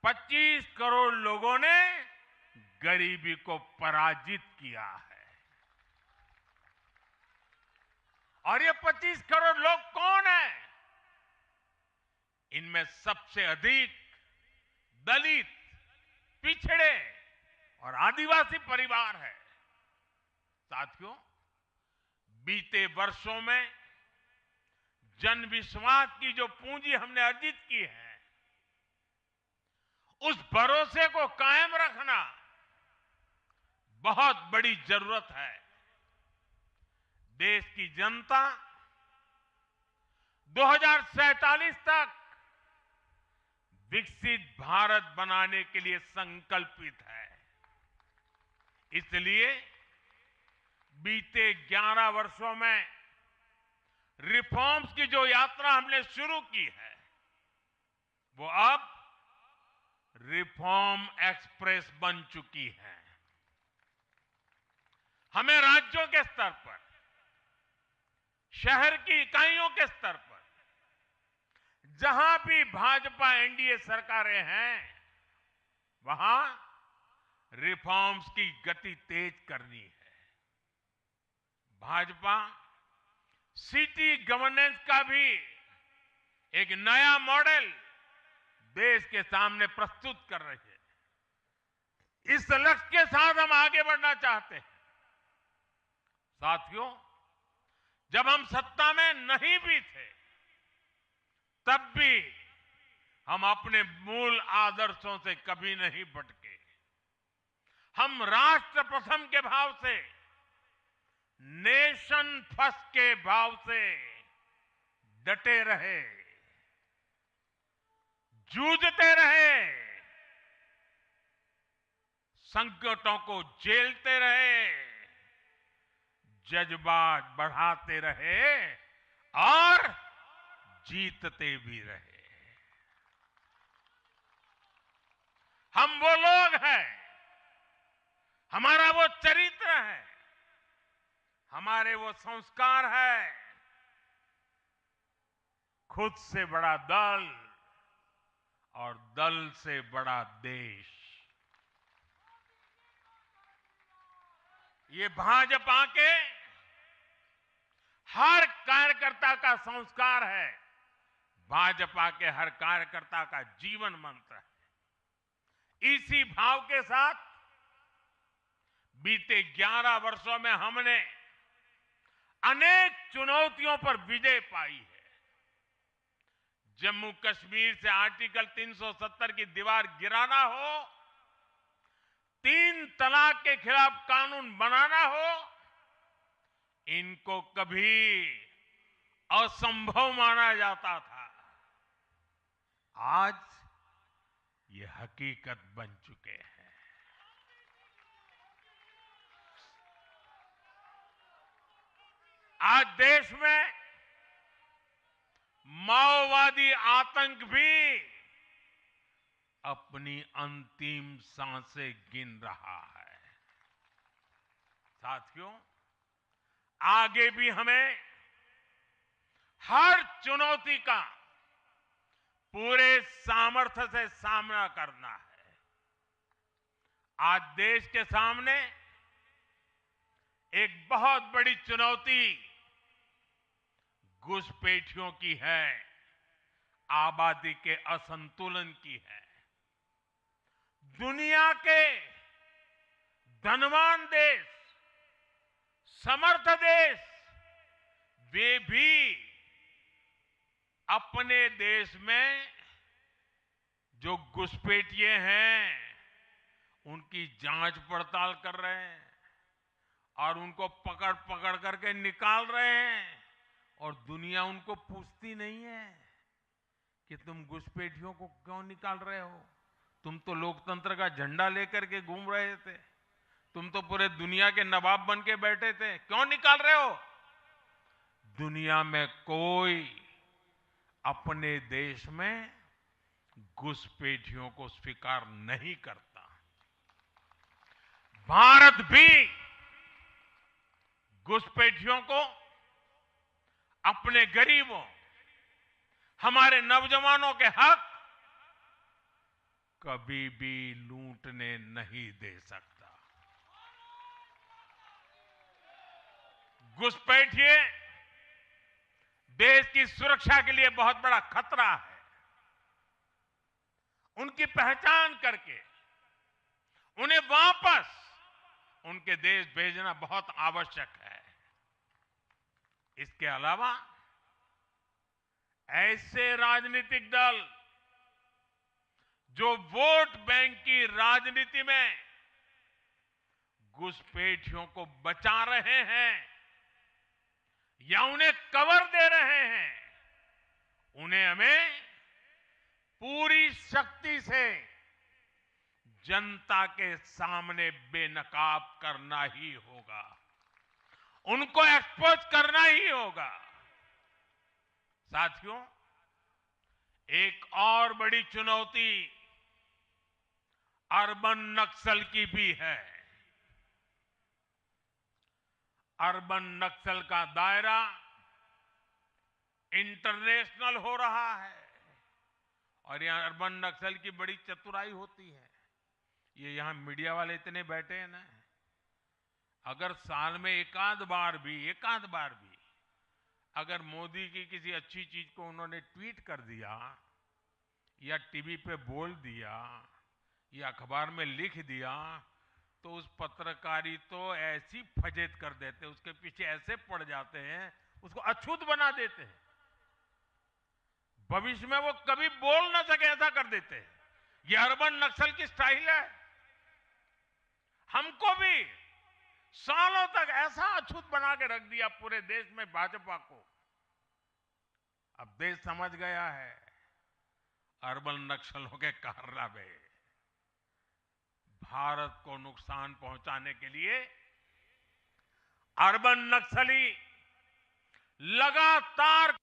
25 करोड़ लोगों ने गरीबी को पराजित किया है। और ये 25 करोड़ लोग कौन हैं? इनमें सबसे अधिक दलित, पिछड़े और आदिवासी परिवार है। साथियों, बीते वर्षों में जन विश्वास की जो पूंजी हमने अर्जित की है, उस भरोसे को कायम रखना बहुत बड़ी जरूरत है। देश की जनता 2047 तक विकसित भारत बनाने के लिए संकल्पित है। इसलिए बीते 11 वर्षों में रिफॉर्म्स की जो यात्रा हमने शुरू की है, वो अब रिफॉर्म एक्सप्रेस बन चुकी है। हमें राज्यों के स्तर पर, शहर की इकाइयों के स्तर पर, जहां भी भाजपा एनडीए सरकारें हैं, वहां रिफॉर्म्स की गति तेज करनी है। भाजपा सिटी गवर्नेंस का भी एक नया मॉडल देश के सामने प्रस्तुत कर रही है। इस लक्ष्य के साथ हम आगे बढ़ना चाहते हैं। साथियों, जब हम सत्ता में नहीं भी थे, तब भी हम अपने मूल आदर्शों से कभी नहीं भटके। हम राष्ट्र प्रथम के भाव से, नेशन फर्स्ट के भाव से डटे रहे, जूझते रहे, संकटों को झेलते रहे, जज्बात बढ़ाते रहे और जीतते भी रहे। हम वो लोग हैं, हमारा वो चरित्र है, हमारे वो संस्कार है। खुद से बड़ा दल और दल से बड़ा देश, ये भाजपा के हर कार्यकर्ता का संस्कार है, भाजपा के हर कार्यकर्ता का जीवन मंत्र है। इसी भाव के साथ बीते 11 वर्षों में हमने अनेक चुनौतियों पर विजय पाई है। जम्मू कश्मीर से आर्टिकल 370 की दीवार गिराना हो, 3 तलाक के खिलाफ कानून बनाना हो, इनको कभी असंभव माना जाता था। आज ये हकीकत बन चुके हैं। आज देश में माओवादी आतंक भी अपनी अंतिम सांसें गिन रहा है। साथियों, आगे भी हमें हर चुनौती का पूरे सामर्थ्य से सामना करना है। आज देश के सामने एक बहुत बड़ी चुनौती घुसपैठियों की है, आबादी के असंतुलन की है। दुनिया के धनवान देश, समर्थ देश, वे भी अपने देश में जो घुसपैठिए हैं, उनकी जांच पड़ताल कर रहे हैं और उनको पकड़ पकड़ करके निकाल रहे हैं। और दुनिया उनको पूछती नहीं है कि तुम घुसपैठियों को क्यों निकाल रहे हो। तुम तो लोकतंत्र का झंडा लेकर के घूम रहे थे, तुम तो पूरे दुनिया के नवाब बन के बैठे थे, क्यों निकाल रहे हो। दुनिया में कोई अपने देश में घुसपैठियों को स्वीकार नहीं करता। भारत भी घुसपैठियों को अपने गरीबों, हमारे नौजवानों के हक कभी भी लूटने नहीं दे सकता। घुसपैठिए देश की सुरक्षा के लिए बहुत बड़ा खतरा है। उनकी पहचान करके उन्हें वापस उनके देश भेजना बहुत आवश्यक है। इसके अलावा ऐसे राजनीतिक दल जो वोट बैंक की राजनीति में घुसपैठियों को बचा रहे हैं या उन्हें कवर दे रहे हैं, उन्हें हमें पूरी शक्ति से जनता के सामने बेनकाब करना ही होगा, उनको एक्सपोज करना ही होगा। साथियों, एक और बड़ी चुनौती अर्बन नक्सल की भी है। अर्बन नक्सल का दायरा इंटरनेशनल हो रहा है और यहां अर्बन नक्सल की बड़ी चतुराई होती है। ये यहां मीडिया वाले इतने बैठे हैं ना, अगर साल में एकाध बार भी अगर मोदी की किसी अच्छी चीज को उन्होंने ट्वीट कर दिया या टीवी पे बोल दिया या अखबार में लिख दिया तो उस पत्रकारी तो ऐसी फजेत कर देते, उसके पीछे ऐसे पड़ जाते हैं, उसको अछूत बना देते हैं, भविष्य में वो कभी बोल ना सके ऐसा कर देते हैं। ये अर्बन नक्सल की स्टाइल है। हमको भी सालों तक ऐसा अछूत बना के रख दिया पूरे देश में भाजपा को। अब देश समझ गया है अर्बन नक्सलों के कारनामे। भारत को नुकसान पहुंचाने के लिए अर्बन नक्सली लगातार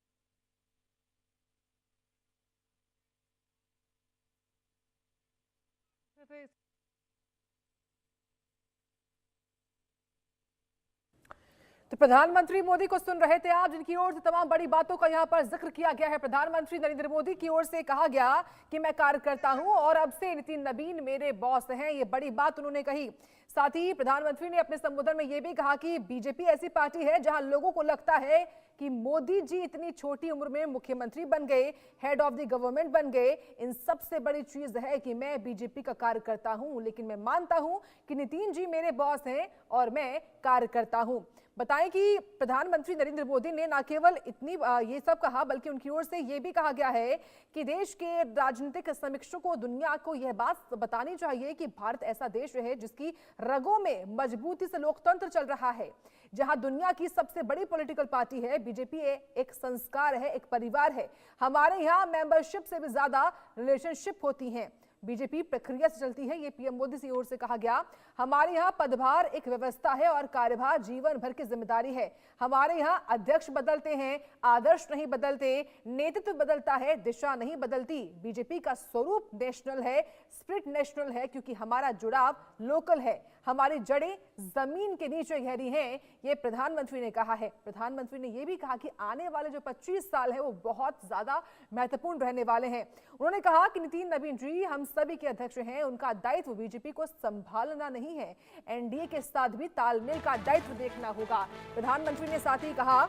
तो प्रधानमंत्री मोदी को सुन रहे थे आप, जिनकी ओर से तमाम बड़ी बातों का यहां पर जिक्र किया गया है। प्रधानमंत्री नरेंद्र मोदी की ओर से कहा गया कि मैं कार्यकर्ता हूं और अब से नितिन नवीन मेरे बॉस हैं। ये बड़ी बात उन्होंने कही। साथ ही प्रधानमंत्री ने अपने संबोधन में यह भी कहा कि बीजेपी ऐसी पार्टी है जहां लोगों को लगता है कि मोदी जी इतनी छोटी उम्र में मुख्यमंत्री बन गए, हेड ऑफ द गवर्नमेंट बन गए। इन सबसे बड़ी चीज है कि मैं बीजेपी का कार्यकर्ता हूं, लेकिन मैं मानता हूं कि नितिन जी मेरे बॉस हैं और मैं कार्यकर्ता हूं। बताएं कि प्रधानमंत्री नरेंद्र मोदी ने न केवल इतनी ये सब कहा, बल्कि उनकी ओर से यह भी कहा गया है कि देश के राजनीतिक समीक्षकों को, दुनिया को यह बात बतानी चाहिए कि भारत ऐसा देश है जिसकी रगों में मजबूती से लोकतंत्र चल रहा है, जहां दुनिया की सबसे बड़ी पॉलिटिकल पार्टी है बीजेपी। एक संस्कार है, एक परिवार है। हमारे यहाँ मेंबरशिप से भी ज्यादा रिलेशनशिप होती हैं। बीजेपी प्रक्रिया से चलती है, ये पीएम मोदी की ओर से कहा गया। हमारे यहाँ पदभार एक व्यवस्था है और कार्यभार जीवन भर की जिम्मेदारी है। हमारे यहाँ अध्यक्ष बदलते हैं, आदर्श नहीं बदलते, नेतृत्व बदलता है, दिशा नहीं बदलती। बीजेपी का स्वरूप नेशनल है, स्पिरिट नेशनल है, क्योंकि हमारा जुड़ाव लोकल है, हमारी जड़ें जमीन के नीचे गहरी हैं, ये प्रधानमंत्री ने कहा है। प्रधानमंत्री ने यह भी कहा कि आने वाले जो 25 साल है वो बहुत ज्यादा महत्वपूर्ण रहने वाले हैं। उन्होंने कहा कि नितिन नवीन जी हम सभी के अध्यक्ष हैं, उनका दायित्व बीजेपी को संभालना नहीं है, एनडीए के साथ भी तालमेल का दायित्व देखना होगा। प्रधानमंत्री ने साथ ही कहा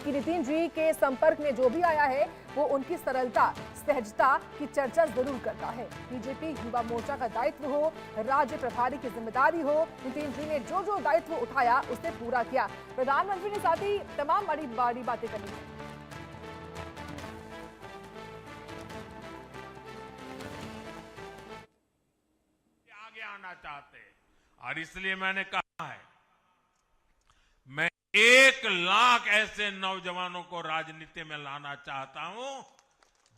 कि नितिन जी के संपर्क में जो भी आया है वो उनकी सरलता, सहजता की चर्चा जरूर करता है। बीजेपी युवा मोर्चा का दायित्व हो, राज्य प्रभारी की जिम्मेदारी हो, नितिन जी ने जो जो दायित्व उठाया उसे पूरा किया। प्रधानमंत्री ने साथ ही तमाम बड़ी बड़ी बातें कही। आगे आना चाहते और इसलिए मैंने कहा है मैं 1 लाख ऐसे नौजवानों को राजनीति में लाना चाहता हूं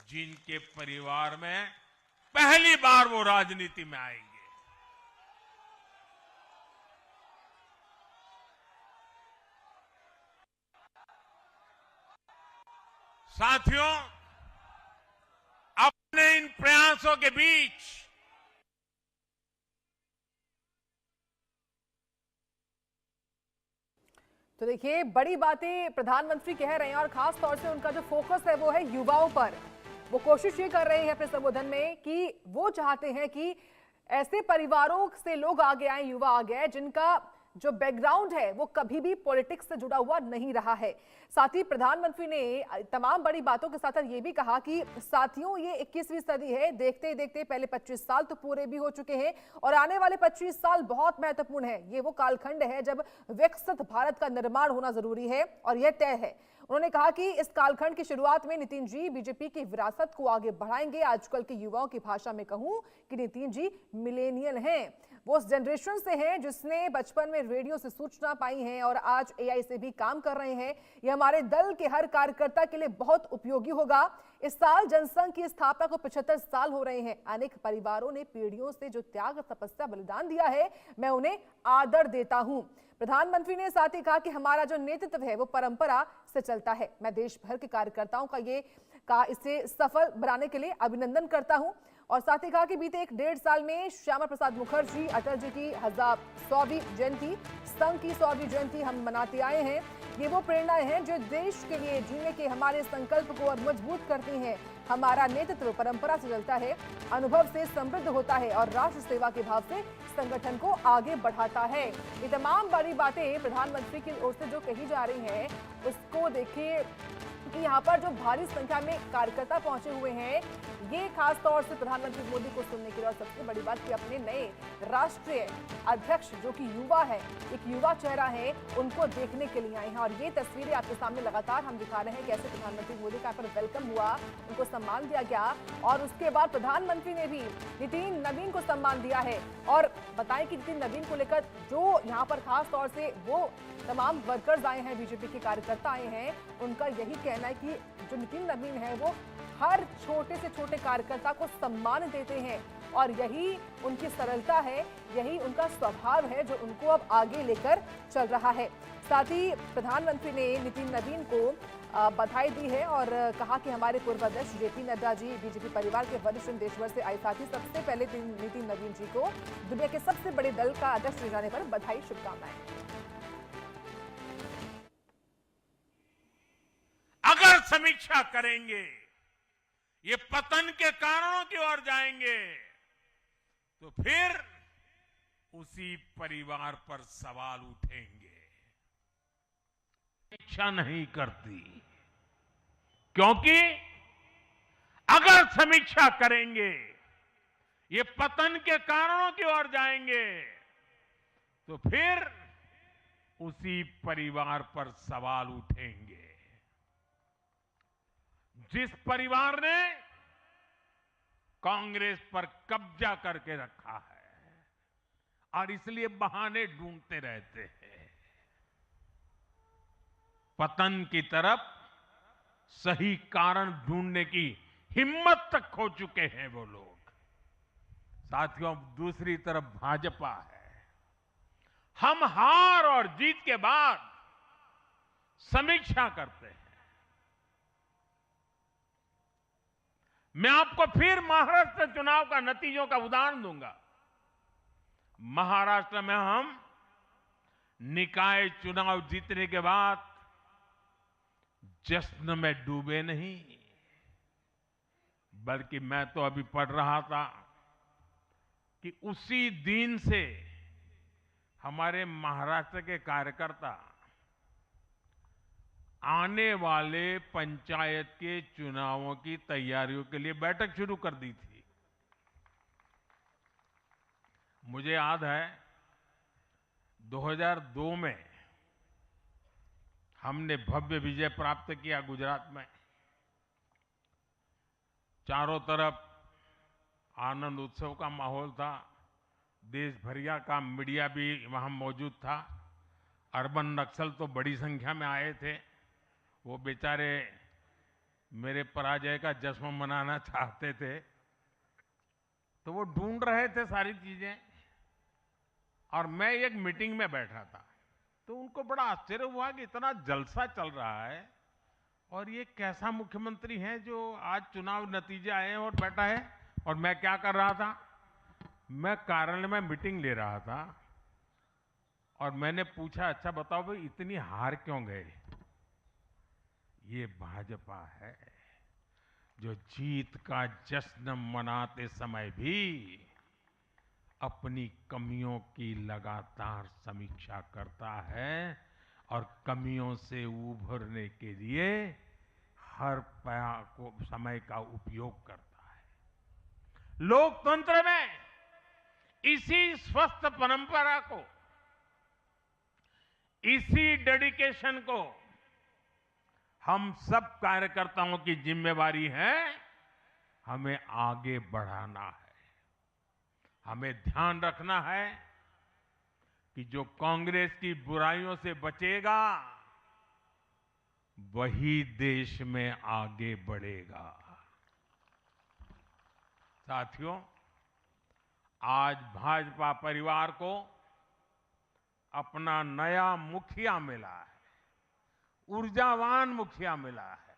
जिनके परिवार में पहली बार वो राजनीति में आएंगे। साथियों, अपने इन प्रयासों के बीच तो देखिए बड़ी बातें प्रधानमंत्री कह रहे हैं और खास तौर से उनका जो फोकस है वो है युवाओं पर। वो कोशिश ये कर रहे हैं अपने संबोधन में कि वो चाहते हैं कि ऐसे परिवारों से लोग आगे आए, युवा आगे आए जिनका जो बैकग्राउंड है वो कभी भी पॉलिटिक्स से जुड़ा हुआ नहीं रहा है। साथ ही प्रधानमंत्री ने तमाम बड़ी बातों के साथ ये भी कहा कि साथियों, ये 21वीं सदी है, देखते ही देखते पहले 25 साल तो पूरे भी हो चुके हैं और आने वाले 25 साल बहुत महत्वपूर्ण है। ये वो कालखंड है जब विकसित भारत का निर्माण होना जरूरी है और यह तय है। उन्होंने कहा कि इस कालखंड की शुरुआत में नितिन जी बीजेपी की विरासत को आगे बढ़ाएंगे। आजकल के युवाओं की भाषा में कहूं कि नितिन जी मिलेनियल हैं, वो उस जनरेशन से हैं जिसने बचपन में रेडियो से सूचना पाई है और आज एआई से भी काम कर रहे हैं। ये हमारे दल के हर कार्यकर्ता के लिए बहुत उपयोगी होगा। इस साल जनसंघ की स्थापना को 75 साल हो रहे हैं। अनेक परिवारों ने पीढ़ियों से जो त्याग, तपस्या, बलिदान दिया है, मैं उन्हें आदर देता हूं। प्रधानमंत्री ने साथ ही कहा कि हमारा जो नेतृत्व है वो परंपरा से चलता है। मैं देश भर के कार्यकर्ताओं का इसे सफल बनाने के लिए अभिनंदन करता हूं और साथ ही कहा कि बीते 1.5 साल में श्यामा प्रसाद मुखर्जी, अटल जी की 100वीं जयंती, संघ की 100वीं जयंती हम मनाते आए हैं। ये वो प्रेरणाएं हैं जो देश के लिए जीने के हमारे संकल्प को और मजबूत करती हैं। हमारा नेतृत्व परंपरा से चलता है, अनुभव से समृद्ध होता है और राष्ट्र सेवा के भाव से संगठन को आगे बढ़ाता है। ये तमाम बड़ी बातें प्रधानमंत्री की ओर से जो कही जा रही हैं, उसको देखिए कि यहाँ पर जो भारी संख्या में कार्यकर्ता पहुंचे हुए हैं, ये खास तौर से प्रधानमंत्री मोदी को सुनने के लिए और सबसे बड़ी बात कि अपने नए राष्ट्रीय अध्यक्ष जो कि युवा है, एक युवा चेहरा है, उनको देखने के लिए आए हैं। और ये तस्वीरें आपके सामने लगातार हम दिखा रहे हैं कैसे प्रधानमंत्री मोदी का पर वेलकम हुआ, उनको सम्मान दिया गया और उसके बाद प्रधानमंत्री ने भी नितिन नवीन को सम्मान दिया है। और बताएं कि नितिन नवीन को लेकर जो यहाँ पर खास तौर से वो तमाम वर्कर्स आए हैं, बीजेपी के कार्यकर्ता आए हैं, उनका यही कहना है कि जो नितिन नवीन है वो हर छोटे से छोटे कार्यकर्ता को सम्मान देते हैं और यही उनकी सरलता है, यही उनका स्वभाव है जो उनको अब आगे लेकर चल रहा है। साथ ही प्रधानमंत्री ने नितिन नवीन को बधाई दी है और कहा कि हमारे पूर्व अध्यक्ष जेपी नड्डा जी, बीजेपी परिवार के वरिष्ठ देशभर से आए साथी, सबसे पहले नितिन नवीन जी को दुनिया के सबसे बड़े दल का अध्यक्ष जाने पर बधाई, शुभकामनाएं। अगर समीक्षा करेंगे, ये पतन के कारणों की ओर जाएंगे, तो फिर उसी परिवार पर सवाल उठेंगे। समीक्षा नहीं करती, क्योंकि अगर समीक्षा करेंगे, ये पतन के कारणों की ओर जाएंगे, तो फिर उसी परिवार पर सवाल उठेंगे। जिस परिवार ने कांग्रेस पर कब्जा करके रखा है और इसलिए बहाने ढूंढते रहते हैं, पतन की तरफ सही कारण ढूंढने की हिम्मत तक खो चुके हैं वो लोग। साथियों, दूसरी तरफ भाजपा है। हम हार और जीत के बाद समीक्षा करते हैं। मैं आपको फिर महाराष्ट्र चुनाव का नतीजों का उदाहरण दूंगा। महाराष्ट्र में हम निकाय चुनाव जीतने के बाद जश्न में डूबे नहीं, बल्कि मैं तो अभी पढ़ रहा था कि उसी दिन से हमारे महाराष्ट्र के कार्यकर्ता आने वाले पंचायत के चुनावों की तैयारियों के लिए बैठक शुरू कर दी थी। मुझे याद है 2002 में हमने भव्य विजय प्राप्त किया गुजरात में। चारों तरफ आनंद उत्सव का माहौल था, देश भरिया का मीडिया भी वहां मौजूद था। अर्बन नक्सल तो बड़ी संख्या में आए थे। वो बेचारे मेरे पराजय का जश्न मनाना चाहते थे, तो वो ढूंढ रहे थे सारी चीजें, और मैं एक मीटिंग में बैठा था, तो उनको बड़ा आश्चर्य हुआ कि इतना जलसा चल रहा है और ये कैसा मुख्यमंत्री है जो आज चुनाव नतीजे आए हैं और बैठा है। और मैं क्या कर रहा था, मैं कार्यालय में मीटिंग ले रहा था और मैंने पूछा, अच्छा बताओ भाई इतनी हार क्यों गए? ये भाजपा है जो जीत का जश्न मनाते समय भी अपनी कमियों की लगातार समीक्षा करता है और कमियों से उभरने के लिए हर समय का उपयोग करता है। लोकतंत्र में इसी स्वस्थ परंपरा को, इसी डेडिकेशन को हम सब कार्यकर्ताओं की जिम्मेवारी है, हमें आगे बढ़ाना है। हमें ध्यान रखना है कि जो कांग्रेस की बुराइयों से बचेगा वही देश में आगे बढ़ेगा। साथियों, आज भाजपा परिवार को अपना नया मुखिया मिला है, ऊर्जावान मुखिया मिला है,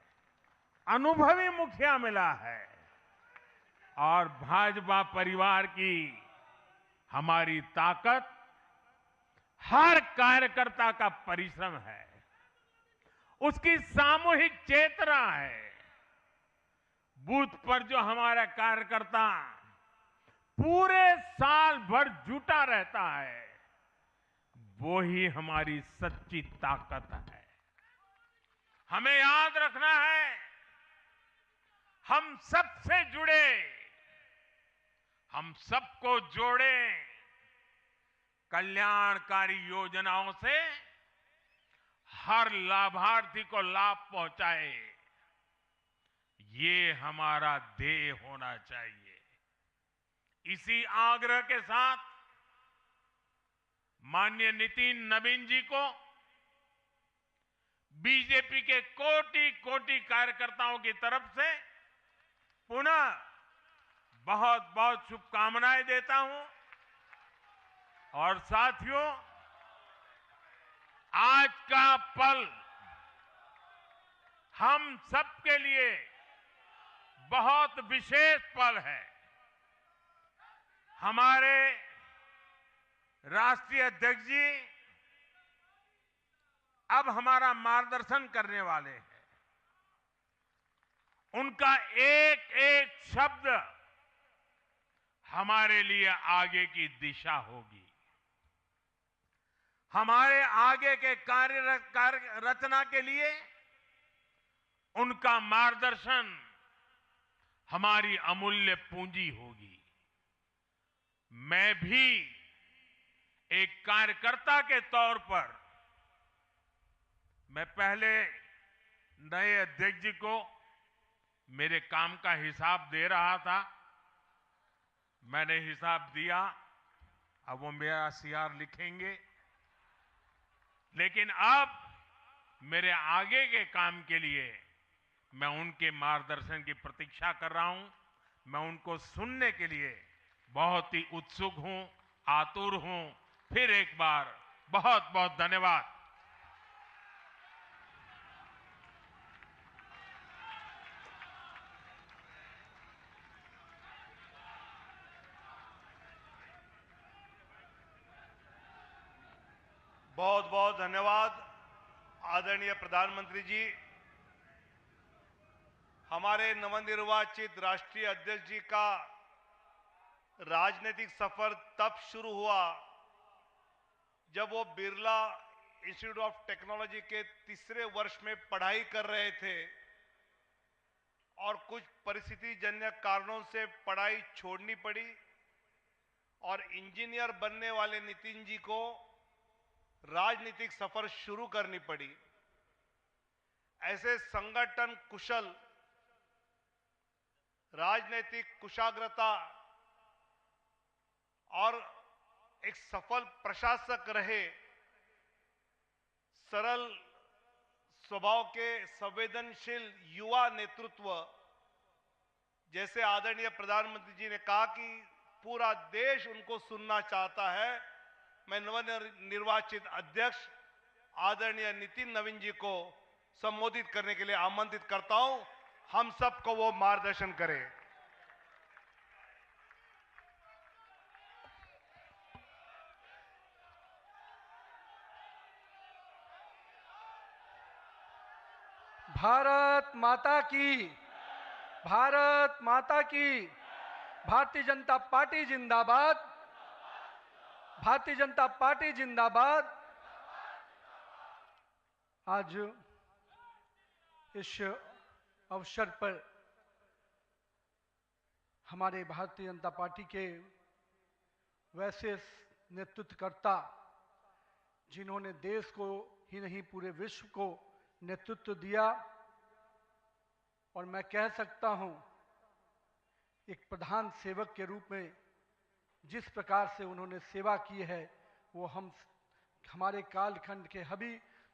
अनुभवी मुखिया मिला है और भाजपा परिवार की हमारी ताकत हर कार्यकर्ता का परिश्रम है, उसकी सामूहिक चेतना है। बूथ पर जो हमारा कार्यकर्ता पूरे साल भर जुटा रहता है, वो ही हमारी सच्ची ताकत है। हमें याद रखना है, हम सबसे जुड़े, हम सबको जोड़े, कल्याणकारी योजनाओं से हर लाभार्थी को लाभ पहुंचाए, ये हमारा ध्येय होना चाहिए। इसी आग्रह के साथ माननीय नितिन नवीन जी को बीजेपी के कोटि कोटि कार्यकर्ताओं की तरफ से पुनः बहुत बहुत शुभकामनाएं देता हूं। और साथियों, आज का पल हम सबके लिए बहुत विशेष पल है। हमारे राष्ट्रीय अध्यक्ष जी अब हमारा मार्गदर्शन करने वाले हैं। उनका एक एक शब्द हमारे लिए आगे की दिशा होगी। हमारे आगे के कार्य रचना के लिए उनका मार्गदर्शन हमारी अमूल्य पूंजी होगी। मैं भी एक कार्यकर्ता के तौर पर मैं पहले नए अध्यक्ष जी को मेरे काम का हिसाब दे रहा था। मैंने हिसाब दिया, अब वो मेरा सीआर लिखेंगे। लेकिन अब मेरे आगे के काम के लिए मैं उनके मार्गदर्शन की प्रतीक्षा कर रहा हूं। मैं उनको सुनने के लिए बहुत ही उत्सुक हूं, आतुर हूं। फिर एक बार बहुत बहुत धन्यवाद। बहुत बहुत धन्यवाद आदरणीय प्रधानमंत्री जी। हमारे नवनिर्वाचित राष्ट्रीय अध्यक्ष जी का राजनीतिक सफर तब शुरू हुआ जब वो बिरला इंस्टीट्यूट ऑफ टेक्नोलॉजी के तीसरे वर्ष में पढ़ाई कर रहे थे और कुछ परिस्थिति जन्य कारणों से पढ़ाई छोड़नी पड़ी और इंजीनियर बनने वाले नितिन जी को राजनीतिक सफर शुरू करनी पड़ी। ऐसे संगठन कुशल, राजनीतिक कुशाग्रता और एक सफल प्रशासक रहे, सरल स्वभाव के संवेदनशील युवा नेतृत्व, जैसे आदरणीय प्रधानमंत्री जी ने कहा कि पूरा देश उनको सुनना चाहता है। मैं नवनिर्वाचित अध्यक्ष आदरणीय नितिन नवीन जी को संबोधित करने के लिए आमंत्रित करता हूं। हम सबको वो मार्गदर्शन करें। भारत माता की, भारत माता की। भारतीय जनता पार्टी जिंदाबाद। भारतीय जनता पार्टी जिंदाबाद। आज इस अवसर पर हमारे भारतीय जनता पार्टी के वैसे नेतृत्वकर्ता जिन्होंने देश को ही नहीं पूरे विश्व को नेतृत्व दिया, और मैं कह सकता हूं एक प्रधान सेवक के रूप में जिस प्रकार से उन्होंने सेवा की है वो हमारे कालखंड के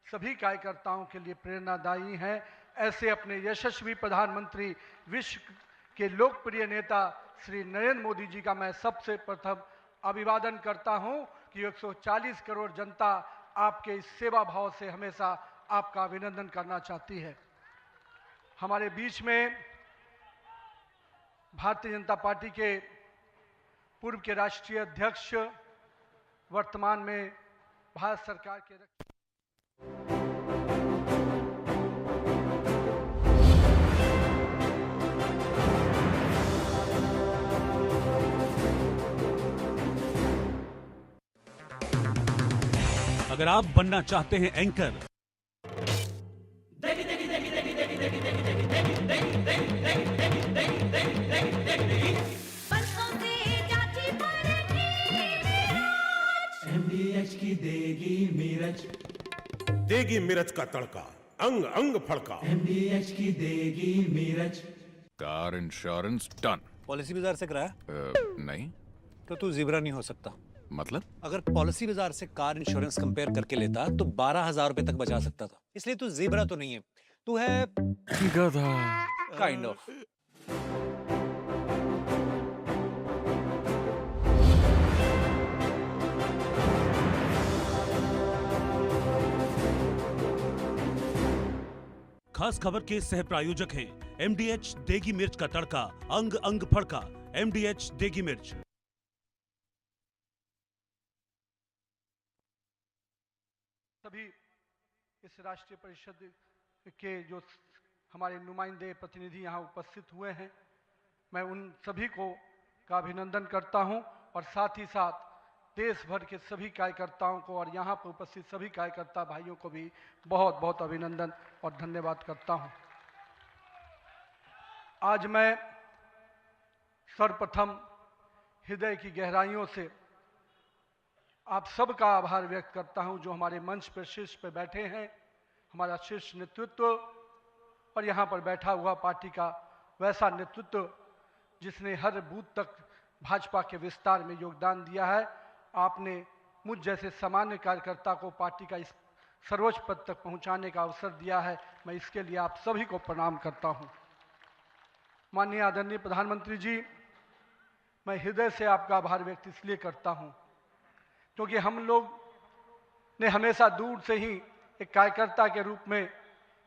सभी कार्यकर्ताओं के लिए प्रेरणादायी हैं। ऐसे अपने यशस्वी प्रधानमंत्री, विश्व के लोकप्रिय नेता श्री नरेंद्र मोदी जी का मैं सबसे प्रथम अभिवादन करता हूं कि 140 करोड़ जनता आपके इस सेवा भाव से हमेशा आपका अभिनंदन करना चाहती है। हमारे बीच में भारतीय जनता पार्टी के पूर्व के राष्ट्रीय अध्यक्ष, वर्तमान में भारत सरकार के अगर आप बनना चाहते हैं एंकर, MDH की देगी मिर्च, देगी मिर्च का तड़का, अंग अंग फड़का। MDH की देगी मिर्च। Car insurance done. पॉलिसी बाजार से कराया? नहीं। तो तू ज़ीब्रा नहीं हो सकता। मतलब? अगर पॉलिसी बाजार से कार इंश्योरेंस कंपेयर करके लेता तो 12,000 रुपए तक बचा सकता था। इसलिए तू ज़ीब्रा तो नहीं है, तू है गधा। Kind of. खास खबर के सह प्रायोजक हैं MDH देगी मिर्च का तड़का, अंग अंग फड़का। MDH देगी मिर्च। सभी इस राष्ट्रीय परिषद के जो हमारे नुमाइंदे प्रतिनिधि यहाँ उपस्थित हुए हैं, मैं उन सभी को का अभिनंदन करता हूँ, और साथ ही साथ देश भर के सभी कार्यकर्ताओं को और यहाँ पर उपस्थित सभी कार्यकर्ता भाइयों को भी बहुत बहुत अभिनंदन और धन्यवाद करता हूँ। आज मैं सर्वप्रथम हृदय की गहराइयों से आप सबका आभार व्यक्त करता हूं जो हमारे मंच पर शीर्ष पर बैठे हैं, हमारा शीर्ष नेतृत्व, और यहाँ पर बैठा हुआ पार्टी का वैसा नेतृत्व जिसने हर बूथ तक भाजपा के विस्तार में योगदान दिया है। आपने मुझ जैसे सामान्य कार्यकर्ता को पार्टी का इस सर्वोच्च पद तक पहुंचाने का अवसर दिया है। मैं इसके लिए आप सभी को प्रणाम करता हूं। माननीय आदरणीय प्रधानमंत्री जी, मैं हृदय से आपका आभार व्यक्त इसलिए करता हूं क्योंकि हम लोग ने हमेशा दूर से ही एक कार्यकर्ता के रूप में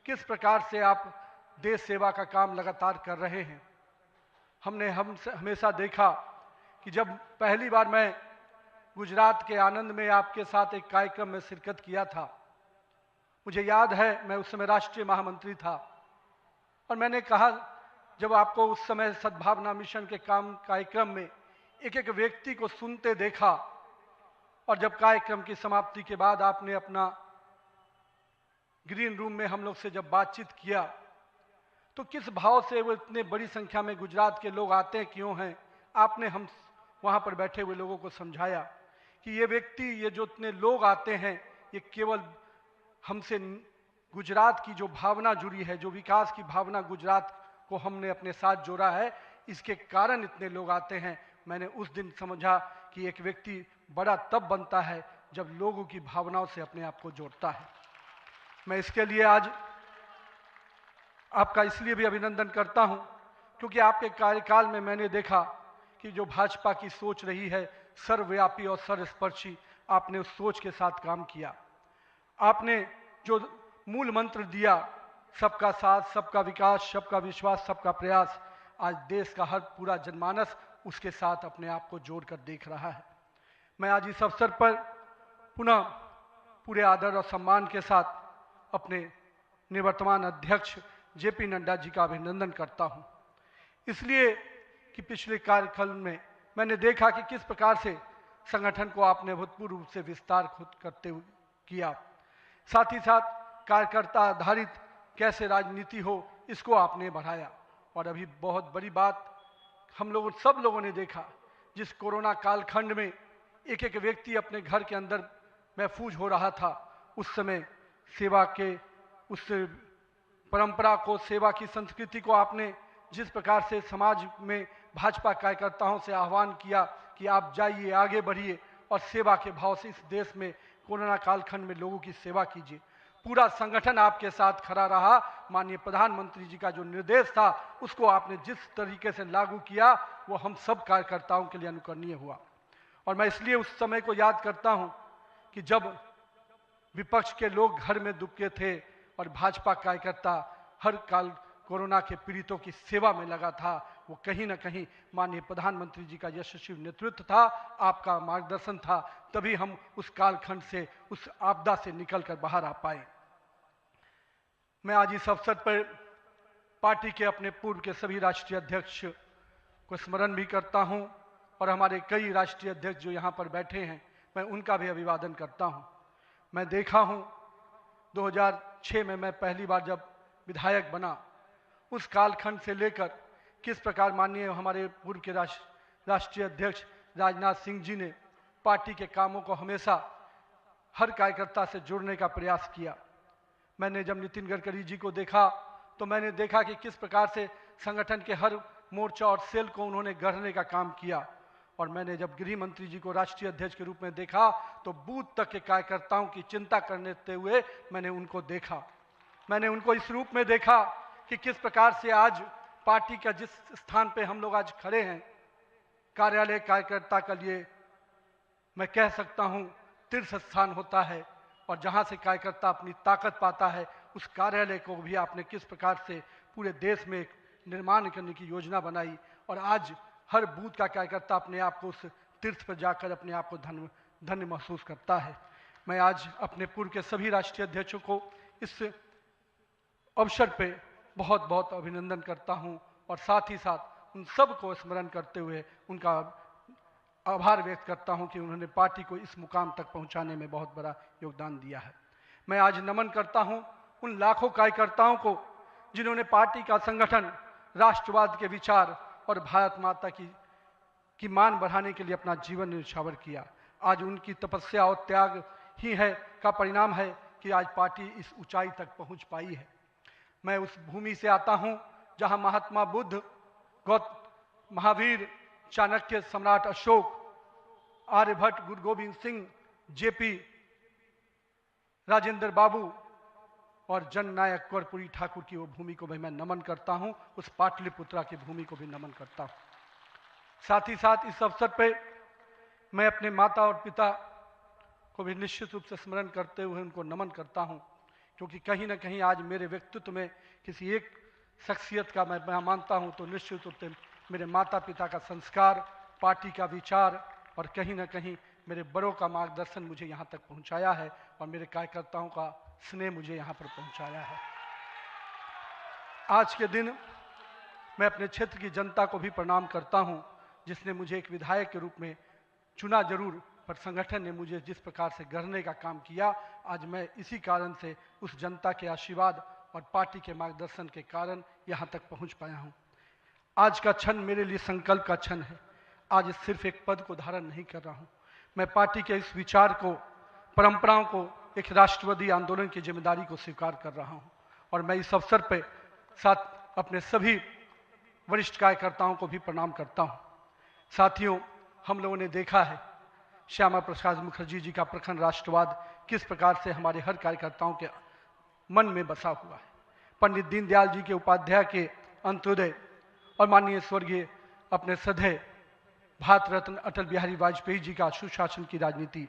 किस प्रकार से आप देश सेवा का काम लगातार कर रहे हैं। हमने हमेशा देखा कि जब पहली बार मैं गुजरात के आनंद में आपके साथ एक कार्यक्रम में शिरकत किया था, मुझे याद है मैं उस समय राष्ट्रीय महामंत्री था, और मैंने कहा जब आपको उस समय सद्भावना मिशन के कार्यक्रम में एक एक व्यक्ति को सुनते देखा, और जब कार्यक्रम की समाप्ति के बाद आपने अपना ग्रीन रूम में हम लोग से जब बातचीत किया, तो किस भाव से वो इतने बड़ी संख्या में गुजरात के लोग आते क्यों हैं, आपने हम वहाँ पर बैठे हुए लोगों को समझाया कि ये व्यक्ति, ये जो इतने लोग आते हैं, ये केवल हमसे गुजरात की जो भावना जुड़ी है, जो विकास की भावना गुजरात को हमने अपने साथ जोड़ा है, इसके कारण इतने लोग आते हैं। मैंने उस दिन समझा कि एक व्यक्ति बड़ा तब बनता है जब लोगों की भावनाओं से अपने आप को जोड़ता है। मैं इसके लिए आज आपका इसलिए भी अभिनंदन करता हूं क्योंकि आपके कार्यकाल में मैंने देखा कि जो भाजपा की सोच रही है सर्वव्यापी और सर्वस्पर्शी, आपने उस सोच के साथ काम किया। आपने जो मूल मंत्र दिया, सबका साथ, सबका विकास, सबका विश्वास, सबका प्रयास, आज देश का हर पूरा जनमानस उसके साथ अपने आप को जोड़कर देख रहा है। मैं आज इस अवसर पर पुनः पूरे आदर और सम्मान के साथ अपने निवर्तमान अध्यक्ष जेपी नड्डा जी का अभिनंदन करता हूं। इसलिए कि पिछले कार्यकाल में मैंने देखा कि किस प्रकार से संगठन को आपने अभूतपूर्व रूप से विस्तार खुद करते हुए किया। साथ ही साथ कार्यकर्ता आधारित कैसे राजनीति हो इसको आपने बढ़ाया। और अभी बहुत बड़ी बात हम लोगों सब लोगों ने देखा, जिस कोरोना कालखंड में एक एक व्यक्ति अपने घर के अंदर महफूज हो रहा था, उस समय सेवा के उस परंपरा को, सेवा की संस्कृति को आपने जिस प्रकार से समाज में भाजपा कार्यकर्ताओं से आह्वान किया कि आप जाइए, आगे बढ़िए और सेवा के भाव से इस देश में कोरोना कालखंड में लोगों की सेवा कीजिए। पूरा संगठन आपके साथ खड़ा रहा। माननीय प्रधानमंत्री जी का जो निर्देश था उसको आपने जिस तरीके से लागू किया वो हम सब कार्यकर्ताओं के लिए अनुकरणीय हुआ। और मैं इसलिए उस समय को याद करता हूं कि जब विपक्ष के लोग घर में दुबके थे और भाजपा कार्यकर्ता हर काल कोरोना के पीड़ितों की सेवा में लगा था, वो कहीं ना कहीं माननीय प्रधानमंत्री जी का यशस्वी नेतृत्व था, आपका मार्गदर्शन था, तभी हम उस कालखंड से, उस आपदा से निकलकर बाहर आ पाए। मैं आज इस अवसर पर पार्टी के अपने पूर्व के सभी राष्ट्रीय अध्यक्ष को स्मरण भी करता हूं और हमारे कई राष्ट्रीय अध्यक्ष जो यहाँ पर बैठे हैं, मैं उनका भी अभिवादन करता हूं। मैं देखा हूं 2006 में मैं पहली बार जब विधायक बना, उस कालखंड से लेकर किस प्रकार माननीय हमारे पूर्व के राष्ट्रीय अध्यक्ष राजनाथ सिंह जी ने पार्टी के कामों को हमेशा हर कार्यकर्ता से जोड़ने का प्रयास किया। मैंने जब नितिन गडकरी जी को देखा तो मैंने देखा कि किस प्रकार से संगठन के हर मोर्चा और सेल को उन्होंने गढ़ने का काम किया। और मैंने जब गृह मंत्री जी को राष्ट्रीय अध्यक्ष के रूप में देखा तो बूथ तक के कार्यकर्ताओं की चिंता करते हुए मैंने उनको देखा। मैंने उनको इस रूप में देखा कि किस प्रकार से आज पार्टी का जिस स्थान पे हम लोग आज खड़े हैं, कार्यालय कार्यकर्ता के लिए मैं कह सकता हूं तीर्थ स्थान होता है, और जहां से कार्यकर्ता अपनी ताकत पाता है, उस कार्यालय को भी आपने किस प्रकार से पूरे देश में एक निर्माण करने की योजना बनाई। और आज हर बूथ का कार्यकर्ता अपने आप को उस तीर्थ पर जाकर अपने आप को धन्य महसूस करता है। मैं आज अपने पूर्व के सभी राष्ट्रीय अध्यक्षों को इस अवसर पे बहुत बहुत अभिनंदन करता हूं और साथ ही साथ उन सब को स्मरण करते हुए उनका आभार व्यक्त करता हूं कि उन्होंने पार्टी को इस मुकाम तक पहुंचाने में बहुत बड़ा योगदान दिया है। मैं आज नमन करता हूं उन लाखों कार्यकर्ताओं को जिन्होंने पार्टी का संगठन, राष्ट्रवाद के विचार और भारत माता की मान बढ़ाने के लिए अपना जीवन न्यौछावर किया। आज उनकी तपस्या और त्याग ही है का परिणाम है कि आज पार्टी इस ऊंचाई तक पहुंच पाई है। मैं उस भूमि से आता हूं जहां महात्मा बुद्ध, महावीर, चाणक्य, सम्राट अशोक, आर्यभट्ट, गुरु गोविंद सिंह, जेपी, राजेंद्र बाबू और जननायक कर्पूरी ठाकुर की वो भूमि को भी मैं नमन करता हूं। उस पाटलिपुत्रा की भूमि को भी नमन करता हूं। साथ ही साथ इस अवसर पर मैं अपने माता और पिता को भी निश्चित रूप से स्मरण करते हुए उनको नमन करता हूं, क्योंकि कहीं ना कहीं आज मेरे व्यक्तित्व में किसी एक शख्सियत का मैं मानता हूं तो निश्चित रूप से मेरे माता पिता का संस्कार, पार्टी का विचार और कहीं ना कहीं मेरे बड़ों का मार्गदर्शन मुझे यहाँ तक पहुँचाया है और मेरे कार्यकर्ताओं का स्नेह मुझे यहाँ पर पहुँचाया है। आज के दिन मैं अपने क्षेत्र की जनता को भी प्रणाम करता हूँ, जिसने मुझे एक विधायक के रूप में चुना जरूर, पर संगठन ने मुझे जिस प्रकार से गढ़ने का काम किया, आज मैं इसी कारण से उस जनता के आशीर्वाद और पार्टी के मार्गदर्शन के कारण यहाँ तक पहुँच पाया हूँ। आज का क्षण मेरे लिए संकल्प का क्षण है। आज सिर्फ एक पद को धारण नहीं कर रहा हूँ, मैं पार्टी के इस विचार को, परंपराओं को, एक राष्ट्रवादी आंदोलन की जिम्मेदारी को स्वीकार कर रहा हूँ। और मैं इस अवसर पर साथ अपने सभी वरिष्ठ कार्यकर्ताओं को भी प्रणाम करता हूँ। साथियों, हम लोगों ने देखा है श्यामा प्रसाद मुखर्जी जी का प्रखर राष्ट्रवाद किस प्रकार से हमारे हर कार्यकर्ताओं के मन में बसा हुआ है। पंडित दीनदयाल जी के उपाध्याय के अंत्योदय और माननीय स्वर्गीय अपने सदैव भारत रत्न अटल बिहारी वाजपेयी जी का सुशासन की राजनीति,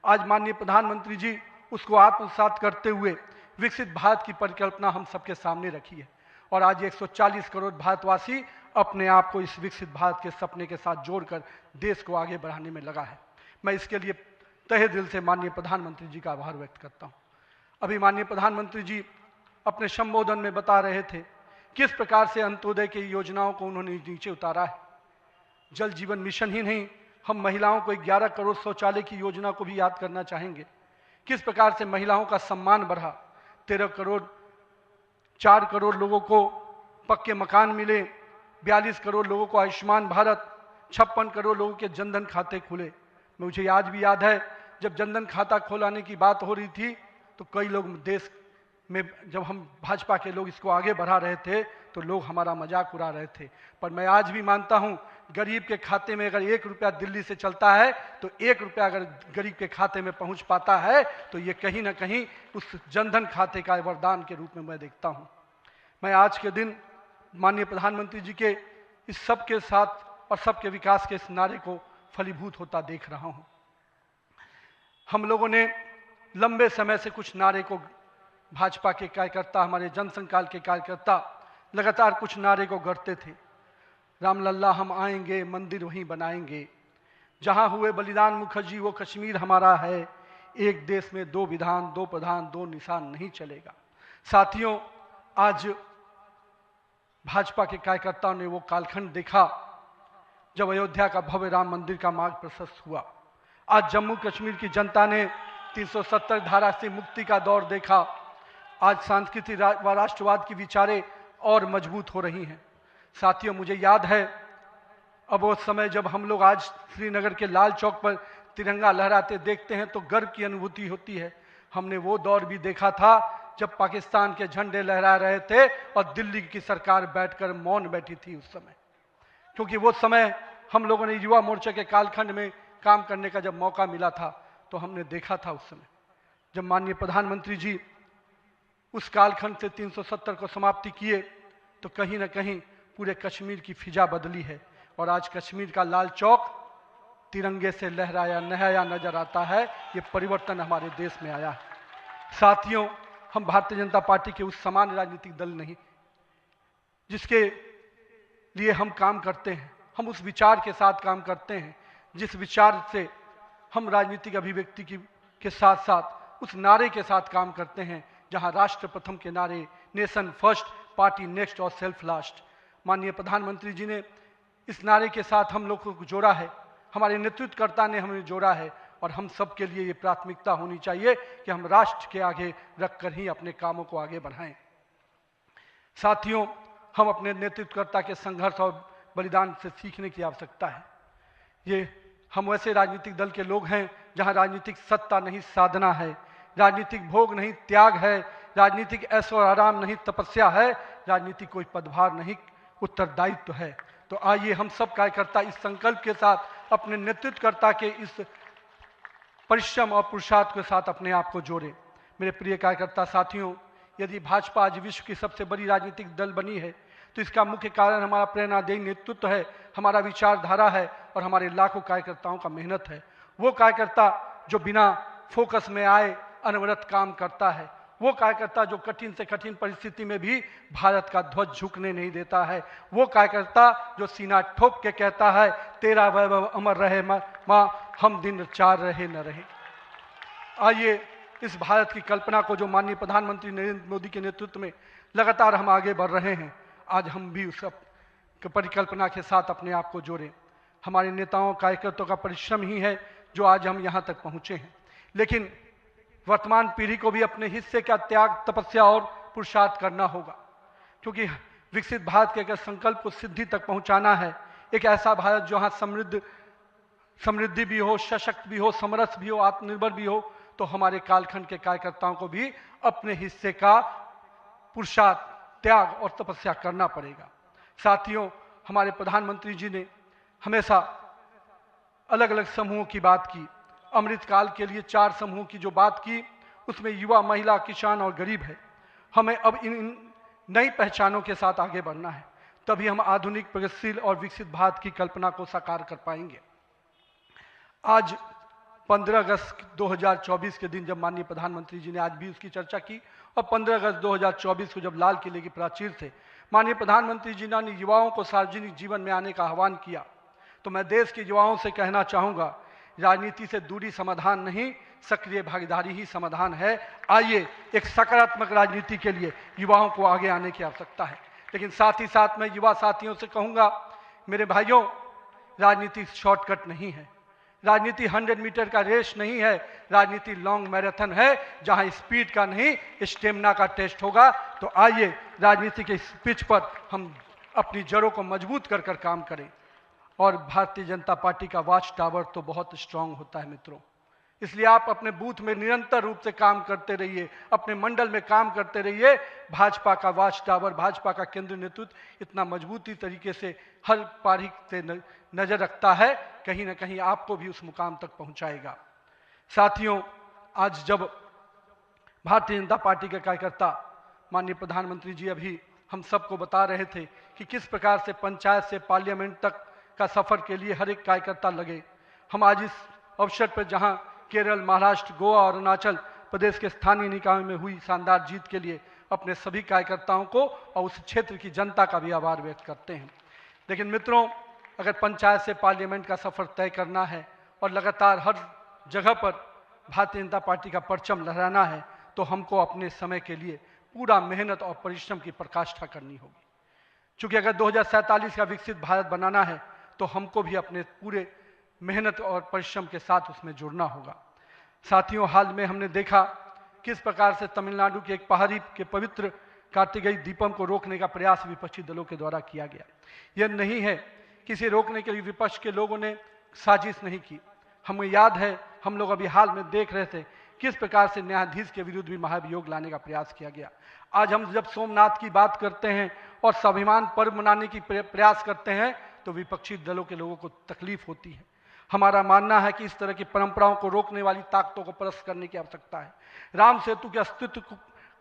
आज माननीय प्रधानमंत्री जी उसको आत्मसात करते हुए विकसित भारत की परिकल्पना हम सबके सामने रखी है। और आज 140 करोड़ भारतवासी अपने आप को इस विकसित भारत के सपने के साथ जोड़कर देश को आगे बढ़ाने में लगा है। मैं इसके लिए तहे दिल से माननीय प्रधानमंत्री जी का आभार व्यक्त करता हूँ। अभी माननीय प्रधानमंत्री जी अपने संबोधन में बता रहे थे किस प्रकार से अंत्योदय की योजनाओं को उन्होंने नीचे उतारा है। जल जीवन मिशन ही नहीं, हम महिलाओं को 11 करोड़ शौचालय की योजना को भी याद करना चाहेंगे। किस प्रकार से महिलाओं का सम्मान बढ़ा, 13 करोड़ 4 करोड़ लोगों को पक्के मकान मिले, 42 करोड़ लोगों को आयुष्मान भारत, 56 करोड़ लोगों के जनधन खाते खुले। मुझे आज भी याद है जब जनधन खाता खोलाने की बात हो रही थी तो कई लोग देश में, जब हम भाजपा के लोग इसको आगे बढ़ा रहे थे तो लोग हमारा मजाक उड़ा रहे थे। पर मैं आज भी मानता हूं, गरीब के खाते में अगर 1 रुपया दिल्ली से चलता है तो 1 रुपया अगर गरीब के खाते में पहुंच पाता है तो ये कहीं ना कहीं उस जनधन खाते का वरदान के रूप में मैं देखता हूं। मैं आज के दिन माननीय प्रधानमंत्री जी के इस सब के साथ और सबके विकास के इस नारे को फलीभूत होता देख रहा हूं। हम लोगों ने लंबे समय से कुछ नारे को, भाजपा के कार्यकर्ता, हमारे जनसंकाल के कार्यकर्ता लगातार कुछ नारे को गढ़ते थे। रामलल्ला हम आएंगे, मंदिर वहीं बनाएंगे, जहां हुए बलिदान मुखर्जी वो कश्मीर हमारा है, एक देश में 2 विधान 2 प्रधान 2 निशान नहीं चलेगा। साथियों, आज भाजपा के कार्यकर्ताओं ने वो कालखंड देखा जब अयोध्या का भव्य राम मंदिर का मार्ग प्रशस्त हुआ। आज जम्मू कश्मीर की जनता ने 370 धारा से मुक्ति का दौर देखा। आज सांस्कृतिक व राष्ट्रवाद की विचारें और मजबूत हो रही हैं। साथियों, मुझे याद है अब वो समय जब हम लोग आज श्रीनगर के लाल चौक पर तिरंगा लहराते देखते हैं तो गर्व की अनुभूति होती है। हमने वो दौर भी देखा था जब पाकिस्तान के झंडे लहरा रहे थे और दिल्ली की सरकार बैठकर मौन बैठी थी उस समय, क्योंकि वो समय हम लोगों ने युवा मोर्चा के कालखंड में काम करने का जब मौका मिला था तो हमने देखा था उस समय जब माननीय प्रधानमंत्री जी उस कालखंड से 370 को समाप्ति किए तो कहीं ना कहीं पूरे कश्मीर की फिजा बदली है और आज कश्मीर का लाल चौक तिरंगे से लहराया नहाया नजर आता है। ये परिवर्तन हमारे देश में आया है। साथियों, हम भारतीय जनता पार्टी के उस समान राजनीतिक दल नहीं जिसके लिए हम काम करते हैं, हम उस विचार के साथ काम करते हैं जिस विचार से हम राजनीतिक अभिव्यक्ति के साथ साथ उस नारे के साथ काम करते हैं जहां राष्ट्र प्रथम के नारे, नेशन फर्स्ट, पार्टी नेक्स्ट और सेल्फ लास्ट। माननीय प्रधानमंत्री जी ने इस नारे के साथ हम लोग को जोड़ा है, हमारे नेतृत्वकर्ता ने हमें जोड़ा है और हम सब के लिए ये प्राथमिकता होनी चाहिए कि हम राष्ट्र के आगे रखकर ही अपने कामों को आगे बढ़ाएं। साथियों, हम अपने नेतृत्वकर्ता के संघर्ष और बलिदान से सीखने की आवश्यकता है। ये हम वैसे राजनीतिक दल के लोग हैं जहां राजनीतिक सत्ता नहीं साधना है, राजनीतिक भोग नहीं त्याग है, राजनीतिक ऐशो आराम नहीं तपस्या है, राजनीतिक कोई पदभार नहीं उत्तरदायित्व है। तो आइए हम सब कार्यकर्ता इस संकल्प के साथ अपने नेतृत्वकर्ता के इस परिश्रम और पुरुषार्थ के साथ अपने आप को जोड़ें। मेरे प्रिय कार्यकर्ता साथियों, यदि भाजपा आज विश्व की सबसे बड़ी राजनीतिक दल बनी है तो इसका मुख्य कारण हमारा प्रेरणादायी नेतृत्व है, हमारा विचारधारा है और हमारे लाखों कार्यकर्ताओं का मेहनत है। वो कार्यकर्ता जो बिना फोकस में आए अनवरत काम करता है, वो कार्यकर्ता जो कठिन से कठिन परिस्थिति में भी भारत का ध्वज झुकने नहीं देता है, वो कार्यकर्ता जो सीना ठोक के कहता है तेरा वैभव अमर रहे माँ, हम दिन 4 रहे न रहे। आइए इस भारत की कल्पना को जो माननीय प्रधानमंत्री नरेंद्र मोदी के नेतृत्व में लगातार हम आगे बढ़ रहे हैं, आज हम भी उस परिकल्पना के साथ अपने आप को जोड़ें। हमारे नेताओं कार्यकर्ताओं का परिश्रम ही है जो आज हम यहाँ तक पहुँचे हैं, लेकिन वर्तमान पीढ़ी को भी अपने हिस्से का त्याग, तपस्या और पुरुषार्थ करना होगा, क्योंकि विकसित भारत के अगर संकल्प को सिद्धि तक पहुंचाना है, एक ऐसा भारत जहां समृद्धि भी हो, सशक्त भी हो, समरस भी हो, आत्मनिर्भर भी हो, तो हमारे कालखंड के कार्यकर्ताओं को भी अपने हिस्से का पुरुषार्थ, त्याग और तपस्या करना पड़ेगा। साथियों, हमारे प्रधानमंत्री जी ने हमेशा अलग अलग समूहों की बात की। अमृतकाल के लिए 4 समूह की जो बात की उसमें युवा, महिला, किसान और गरीब है। हमें अब इन नई पहचानों के साथ आगे बढ़ना है, तभी हम आधुनिक, प्रगतिशील और विकसित भारत की कल्पना को साकार कर पाएंगे। आज 15 अगस्त 2024 के दिन जब माननीय प्रधानमंत्री जी ने आज भी उसकी चर्चा की और 15 अगस्त 2024 को जब लाल किले की प्राचीर से माननीय प्रधानमंत्री जी ने युवाओं को सार्वजनिक जीवन में आने का आह्वान किया, तो मैं देश के युवाओं से कहना चाहूँगा, राजनीति से दूरी समाधान नहीं, सक्रिय भागीदारी ही समाधान है। आइए एक सकारात्मक राजनीति के लिए युवाओं को आगे आने की आवश्यकता है। लेकिन साथ ही साथ मैं युवा साथियों से कहूँगा, मेरे भाइयों, राजनीति शॉर्टकट नहीं है, राजनीति 100 मीटर का रेस नहीं है, राजनीति लॉन्ग मैराथन है, जहां स्पीड का नहीं स्टेमिना का टेस्ट होगा। तो आइए राजनीति के इस पिच पर हम अपनी जड़ों को मजबूत कर कर काम करें। और भारतीय जनता पार्टी का वॉच टावर तो बहुत स्ट्रांग होता है मित्रों, इसलिए आप अपने बूथ में निरंतर रूप से काम करते रहिए, अपने मंडल में काम करते रहिए। भाजपा का वॉच टावर, भाजपा का केंद्रीय नेतृत्व इतना मजबूती तरीके से हर पारी से नजर रखता है, कहीं ना कहीं आपको भी उस मुकाम तक पहुंचाएगा। साथियों, आज जब भारतीय जनता पार्टी के कार्यकर्ता, माननीय प्रधानमंत्री जी अभी हम सबको बता रहे थे कि किस प्रकार से पंचायत से पार्लियामेंट तक का सफर के लिए हर एक कार्यकर्ता लगे, हम आज इस अवसर पर जहां केरल, महाराष्ट्र, गोवा और अरुणाचल प्रदेश के स्थानीय निकायों में हुई शानदार जीत के लिए अपने सभी कार्यकर्ताओं को और उस क्षेत्र की जनता का भी आभार व्यक्त करते हैं। लेकिन मित्रों, अगर पंचायत से पार्लियामेंट का सफर तय करना है और लगातार हर जगह पर भारतीय जनता पार्टी का परचम लहराना है, तो हमको अपने समय के लिए पूरा मेहनत और परिश्रम की पराकाष्ठा करनी होगी। चूंकि अगर 2047 का विकसित भारत बनाना है, तो हमको भी अपने पूरे मेहनत और परिश्रम के साथ उसमें जुड़ना होगा। साथियों, हाल में हमने देखा किस प्रकार से तमिलनाडु के एक पहाड़ी के पवित्र कार्तिकेय दीपम को रोकने का प्रयास विपक्षी दलों के द्वारा किया गया। यह नहीं है कि इसे रोकने के लिए विपक्ष के लोगों ने साजिश नहीं की। हमें याद है, हम लोग अभी हाल में देख रहे थे किस प्रकार से न्यायाधीश के विरुद्ध भी महाभियोग लाने का प्रयास किया गया। आज हम जब सोमनाथ की बात करते हैं और स्वाभिमान पर्व मनाने की प्रयास करते हैं, तो विपक्षी दलों के लोगों को तकलीफ होती है। हमारा मानना है कि इस तरह की परंपराओं को रोकने वाली ताकतों को परास्त करने की आवश्यकता है। राम सेतु के अस्तित्व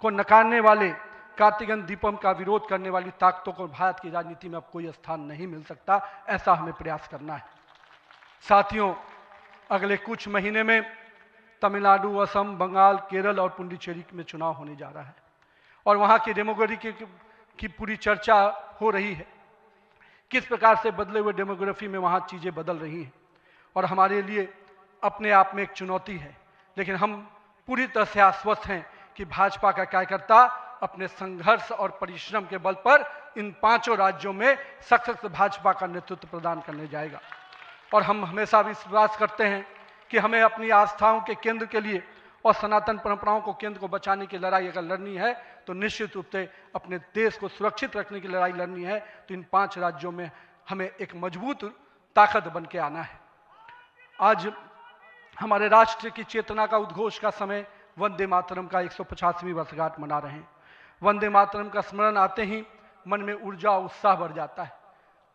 को नकारने वाले, कार्तिकेय दीपम का विरोध करने वाली ताकतों को भारत की राजनीति में अब कोई स्थान नहीं मिल सकता, ऐसा हमें प्रयास करना है। साथियों, अगले कुछ महीने में तमिलनाडु, असम, बंगाल, केरल और पुडुचेरी में चुनाव होने जा रहा है और वहाँ की डेमोग्राफी की पूरी चर्चा हो रही है। किस प्रकार से बदले हुए डेमोग्राफी में वहाँ चीज़ें बदल रही हैं और हमारे लिए अपने आप में एक चुनौती है। लेकिन हम पूरी तरह से आश्वस्त हैं कि भाजपा का कार्यकर्ता अपने संघर्ष और परिश्रम के बल पर इन 5 राज्यों में सशक्त भाजपा का नेतृत्व प्रदान करने जाएगा। और हम हमेशा विश्वास करते हैं कि हमें अपनी आस्थाओं के केंद्र के लिए और सनातन परंपराओं को केंद्र को बचाने की लड़ाई अगर लड़नी है, तो निश्चित रूप से अपने देश को सुरक्षित रखने की लड़ाई लड़नी है, तो इन 5 राज्यों में हमें एक मजबूत ताकत बन के आना है। आज हमारे राष्ट्र की चेतना का उद्घोष का समय, वंदे मातरम का 150वीं वर्षगांठ मना रहे हैं। वंदे मातरम का स्मरण आते ही मन में ऊर्जा और उत्साह बढ़ जाता है।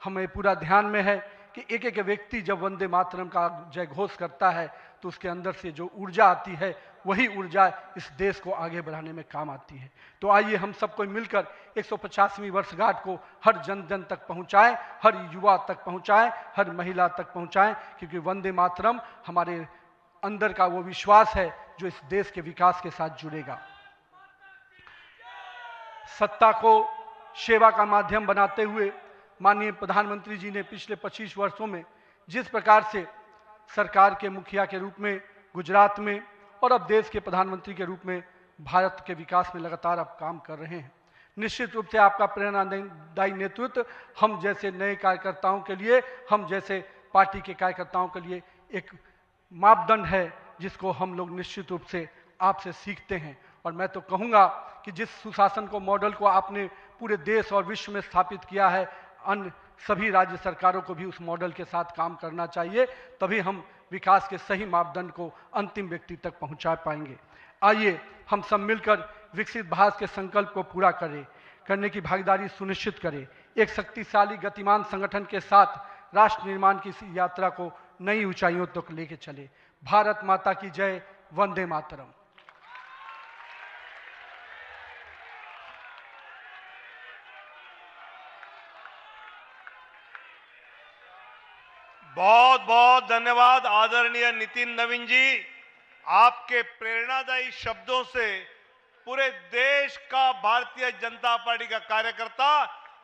हमें पूरा ध्यान में है कि एक एक व्यक्ति जब वंदे मातरम का जय घोष करता है, तो उसके अंदर से जो ऊर्जा आती है, वही ऊर्जा इस देश को आगे बढ़ाने में काम आती है। तो आइए हम सबको मिलकर 150वीं वर्षगांठ को हर जन जन तक पहुंचाएं, हर युवा तक पहुंचाएं, हर महिला तक पहुंचाएं, क्योंकि वंदे मातरम हमारे अंदर का वो विश्वास है जो इस देश के विकास के साथ जुड़ेगा। सत्ता को सेवा का माध्यम बनाते हुए माननीय प्रधानमंत्री जी ने पिछले 25 वर्षों में जिस प्रकार से सरकार के मुखिया के रूप में गुजरात में और अब देश के प्रधानमंत्री के रूप में भारत के विकास में लगातार अब काम कर रहे हैं, निश्चित रूप से आपका प्रेरणादायी नेतृत्व हम जैसे नए कार्यकर्ताओं के लिए, हम जैसे पार्टी के कार्यकर्ताओं के लिए एक मापदंड है जिसको हम लोग निश्चित रूप से आपसे सीखते हैं। और मैं तो कहूँगा कि जिस सुशासन को मॉडल को आपने पूरे देश और विश्व में स्थापित किया है, अन्य सभी राज्य सरकारों को भी उस मॉडल के साथ काम करना चाहिए, तभी हम विकास के सही मापदंड को अंतिम व्यक्ति तक पहुंचा पाएंगे। आइए हम सब मिलकर विकसित भारत के संकल्प को पूरा करने की भागीदारी सुनिश्चित करें। एक शक्तिशाली गतिमान संगठन के साथ राष्ट्र निर्माण की इस यात्रा को नई ऊंचाइयों तक लेके चले। भारत माता की जय। वंदे मातरम। बहुत बहुत धन्यवाद आदरणीय नितिन नवीन जी। आपके प्रेरणादायी शब्दों से पूरे देश का भारतीय जनता पार्टी का कार्यकर्ता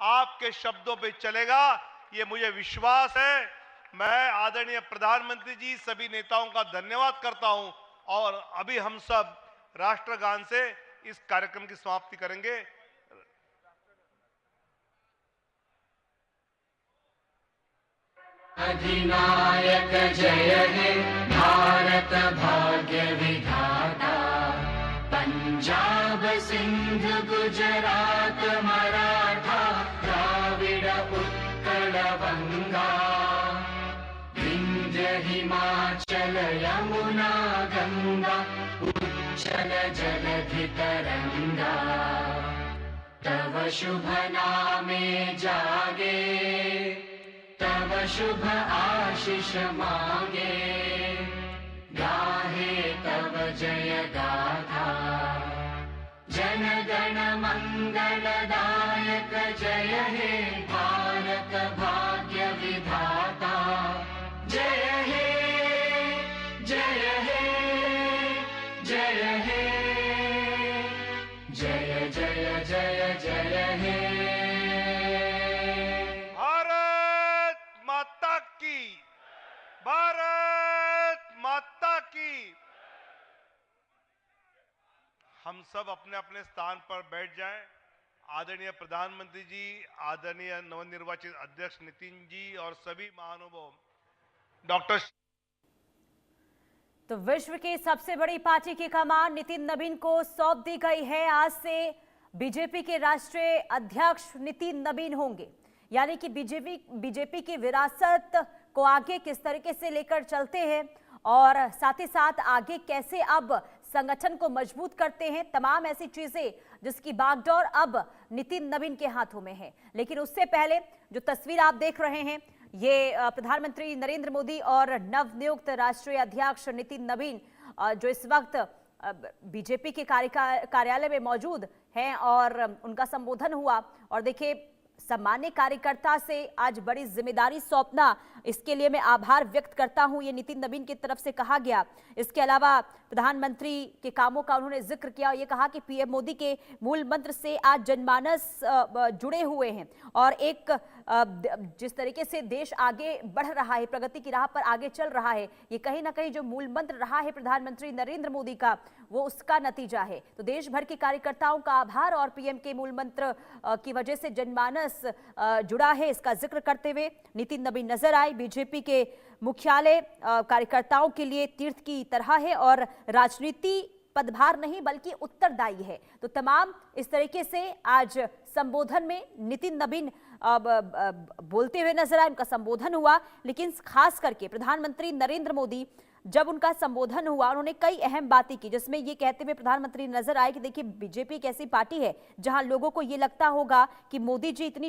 आपके शब्दों पे चलेगा, ये मुझे विश्वास है। मैं आदरणीय प्रधानमंत्री जी, सभी नेताओं का धन्यवाद करता हूं और अभी हम सब राष्ट्रगान से इस कार्यक्रम की समाप्ति करेंगे। अधिनायक जय हे भारत भाग्य विधाता। पंजाब सिंध गुजरात मराठा द्राविड उत्कल बंगा। विंध्य हिमाचल यमुना गंगा उच्चल जलधि तरंगा। तव शुभ नामे जागे तव शुभ आशीष मांगे। गाहे तव जय गाथा जन गण मंगलदायक जय हे भारत भाग्य विधाता। जय हे जय हे जय हे जय जय जय जय हे। भारत माता की, भारत माता की। हम सब अपने अपने स्थान पर बैठ जाएं। आदरणीय प्रधानमंत्री जी, आदरणीय नवनिर्वाचित अध्यक्ष नितिन जी और सभी महानुभाव डॉक्टर। तो विश्व की सबसे बड़ी पार्टी की कमान नितिन नबीन को सौंप दी गई है। आज से बीजेपी के राष्ट्रीय अध्यक्ष नितिन नबीन होंगे, यानी कि बीजेपी की विरासत को आगे किस तरीके से लेकर चलते हैं और साथ ही साथ आगे कैसे अब संगठन को मजबूत करते हैं, तमाम ऐसी चीजें जिसकी बागडोर अब नितिन नबीन के हाथों में है। लेकिन उससे पहले जो तस्वीर आप देख रहे हैं, ये प्रधानमंत्री नरेंद्र मोदी और नवनियुक्त राष्ट्रीय अध्यक्ष नितिन नबीन जो इस वक्त बीजेपी के कार्यालय में मौजूद हैं और उनका संबोधन हुआ। और देखिए, सामान्य कार्यकर्ता से आज बड़ी जिम्मेदारी सौंपना, इसके लिए मैं आभार व्यक्त करता हूं, ये नितिन नबीन की तरफ से कहा गया। इसके अलावा प्रधानमंत्री के कामों का उन्होंने जिक्र किया। ये कहा कि पीएम मोदी के मूल मंत्र से आज जनमानस जुड़े हुए हैं और एक जिस तरीके से देश आगे बढ़ रहा है, प्रगति की राह पर आगे चल रहा है, ये कहीं ना कहीं जो मूल मंत्र रहा है प्रधानमंत्री नरेंद्र मोदी का, वो उसका नतीजा है। तो देश भर के कार्यकर्ताओं का आभार और पीएम के मूल मंत्र की वजह से जनमानस जुड़ा है, इसका जिक्र करते हुए नितिन नबीन नजर आए। बीजेपी के मुख्यालय कार्यकर्ताओं के लिए तीर्थ की तरह है और राजनीति पदभार नहीं बल्कि उत्तरदायी है। तो तमाम इस तरीके से आज संबोधन में नितिन नबीन बोलते हुए नजर आए, उनका संबोधन हुआ। लेकिन खास करके प्रधानमंत्री नरेंद्र मोदी जब उनका संबोधन हुआ, उन्होंने कई अहम बातें की, जिसमें ये कहते हुए प्रधानमंत्री नजर आए कि देखिए, बीजेपी एक ऐसी पार्टी है जहां लोगों को ये लगता होगा कि मोदी जी इतनी